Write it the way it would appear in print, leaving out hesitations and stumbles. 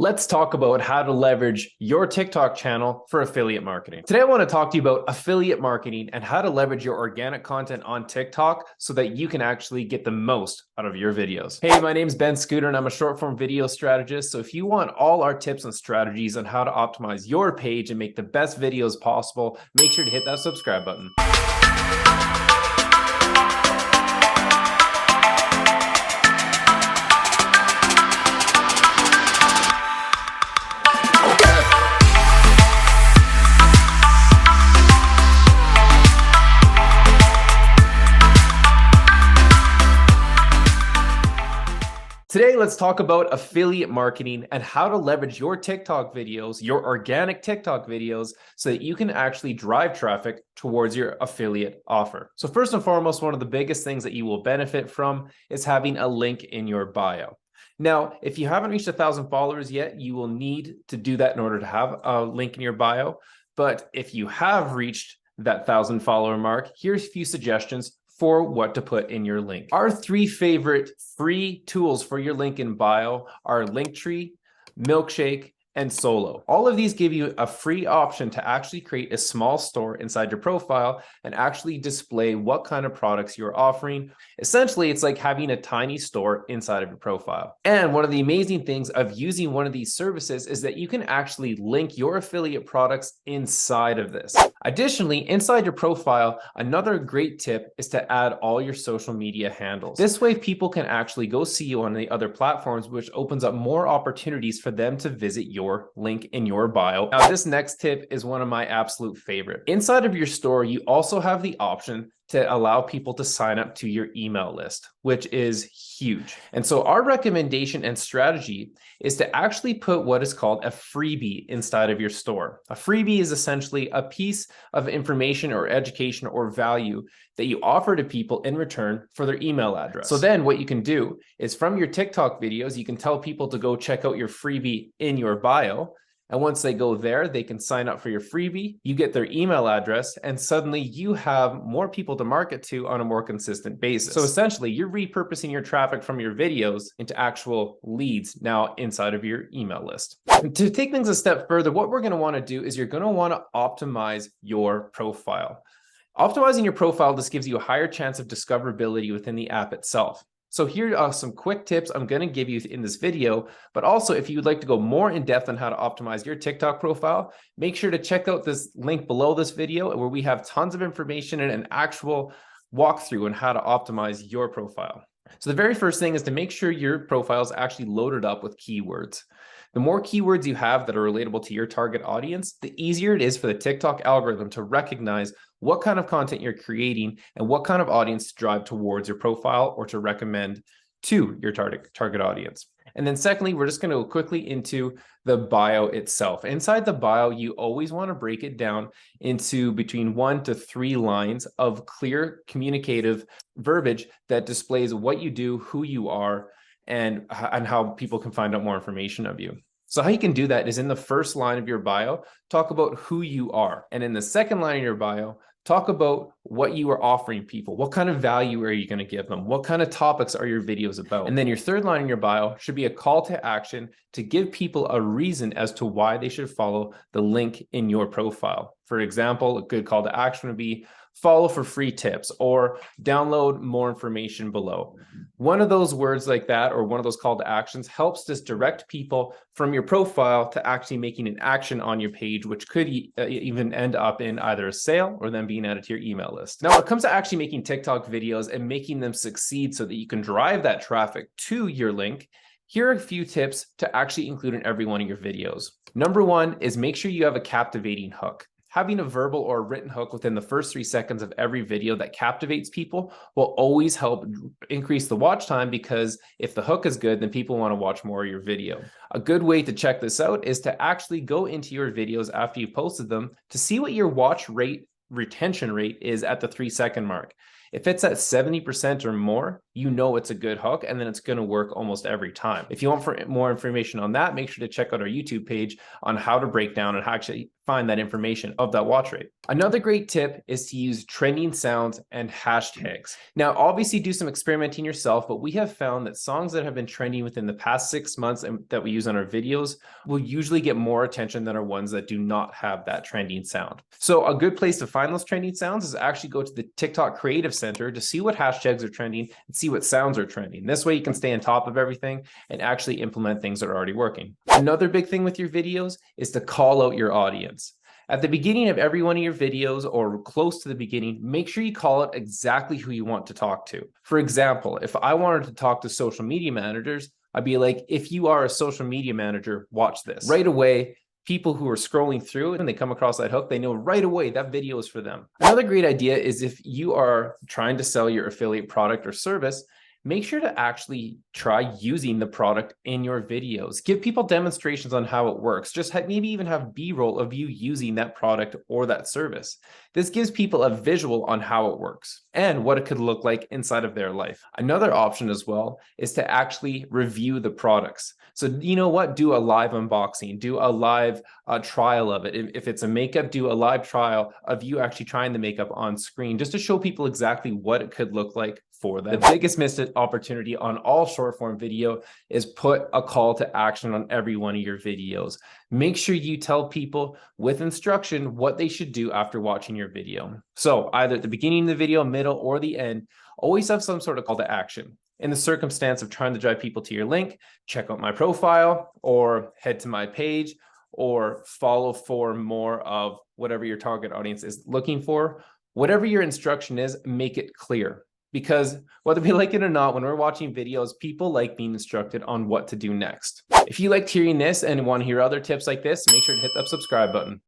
Let's talk about how to leverage your TikTok channel for affiliate marketing. Today, I want to talk to you about affiliate marketing and how to leverage your organic content on TikTok so that you can actually get the most out of your videos. Hey, my name is Ben Scooter and I'm a short form video strategist. So if you want all our tips and strategies on how to optimize your page and make the best videos possible, make sure to hit that subscribe button. Today, let's talk about affiliate marketing and how to leverage your TikTok videos, your organic TikTok videos, so that you can actually drive traffic towards your affiliate offer. So first and foremost, one of the biggest things that you will benefit from is having a link in your bio. Now, if you haven't reached 1,000 followers yet, you will need to do that in order to have a link in your bio. But if you have reached that 1,000 follower mark, here's a few suggestions for what to put in your link. Our three favorite free tools for your link in bio are Linktree, Milkshake, and Solo. All of these give you a free option to actually create a small store inside your profile and actually display what kind of products you're offering. Essentially, it's like having a tiny store inside of your profile. And one of the amazing things of using one of these services is that you can actually link your affiliate products inside of this. Additionally, inside your profile, another great tip is to add all your social media handles. This way, people can actually go see you on the other platforms, which opens up more opportunities for them to visit your link in your bio. Now, this next tip is one of my absolute favorite. Inside of your store, you also have the option to allow people to sign up to your email list, which is huge. And so our recommendation and strategy is to actually put what is called a freebie inside of your store. A freebie is essentially a piece of information or education or value that you offer to people in return for their email address. So then what you can do is from your TikTok videos, you can tell people to go check out your freebie in your bio. And once they go there, they can sign up for your freebie, you get their email address, and suddenly you have more people to market to on a more consistent basis. So essentially, you're repurposing your traffic from your videos into actual leads now inside of your email list. And to take things a step further, what we're going to want to do is you're going to want to optimize your profile. Optimizing your profile just gives you a higher chance of discoverability within the app itself. So here are some quick tips I'm going to give you in this video, but also if you'd like to go more in depth on how to optimize your TikTok profile, make sure to check out this link below this video where we have tons of information and an actual walkthrough on how to optimize your profile. So the very first thing is to make sure your profile is actually loaded up with keywords. The more keywords you have that are relatable to your target audience, the easier it is for the TikTok algorithm to recognize what kind of content you're creating and what kind of audience to drive towards your profile or to recommend to your target audience. And then secondly, we're just going to go quickly into the bio itself. Inside the bio, you always want to break it down into between 1 to 3 lines of clear communicative verbiage that displays what you do, who you are, and how people can find out more information of you. So how you can do that is in the first line of your bio, talk about who you are. And in the second line of your bio, talk about what you are offering people. What kind of value are you going to give them? What kind of topics are your videos about? And then your third line in your bio should be a call to action to give people a reason as to why they should follow the link in your profile. For example, a good call to action would be follow for free tips or download more information below. One of those words like that, or one of those call to actions, helps just direct people from your profile to actually making an action on your page, which could even end up in either a sale or them being added to your email list. Now, when it comes to actually making TikTok videos and making them succeed so that you can drive that traffic to your link, here are a few tips to actually include in every one of your videos. Number one is make sure you have a captivating hook. Having a verbal or a written hook within the first 3 seconds of every video that captivates people will always help increase the watch time, because if the hook is good, then people want to watch more of your video. A good way to check this out is to actually go into your videos after you posted them to see what your watch rate retention rate is at the 3-second mark. If it's at 70% or more, you know it's a good hook, and then it's going to work almost every time. If you want more information on that, make sure to check out our YouTube page on how to break down and how actually find that information of that watch rate. Another great tip is to use trending sounds and hashtags. Now, obviously do some experimenting yourself, but we have found that songs that have been trending within the past 6 months and that we use on our videos will usually get more attention than our ones that do not have that trending sound. So a good place to find those trending sounds is actually go to the TikTok Creative Center to see what hashtags are trending and see what sounds are trending. This way you can stay on top of everything and actually implement things that are already working. Another big thing with your videos is to call out your audience. At the beginning of every one of your videos or close to the beginning, make sure you call out exactly who you want to talk to. For example, if I wanted to talk to social media managers, I'd be like, if you are a social media manager, watch this. Right away, people who are scrolling through and they come across that hook, they know right away that video is for them. Another great idea is if you are trying to sell your affiliate product or service, make sure to actually try using the product in your videos. Give people demonstrations on how it works. Just maybe even have B-roll of you using that product or that service. This gives people a visual on how it works and what it could look like inside of their life. Another option as well is to actually review the products. So you know what? Do a live unboxing, do a live trial of it. If it's a makeup, do a live trial of you actually trying the makeup on screen, just to show people exactly what it could look like for them. The biggest missed opportunity on all short form video is put a call to action on every one of your videos. Make sure you tell people with instruction what they should do after watching your video. So either at the beginning of the video, middle, or the end, always have some sort of call to action. In the circumstance of trying to drive people to your link, check out my profile or head to my page or follow for more of whatever your target audience is looking for. Whatever your instruction is, make it clear. Because whether we like it or not, when we're watching videos, people like being instructed on what to do next. If you liked hearing this and want to hear other tips like this, make sure to hit that subscribe button.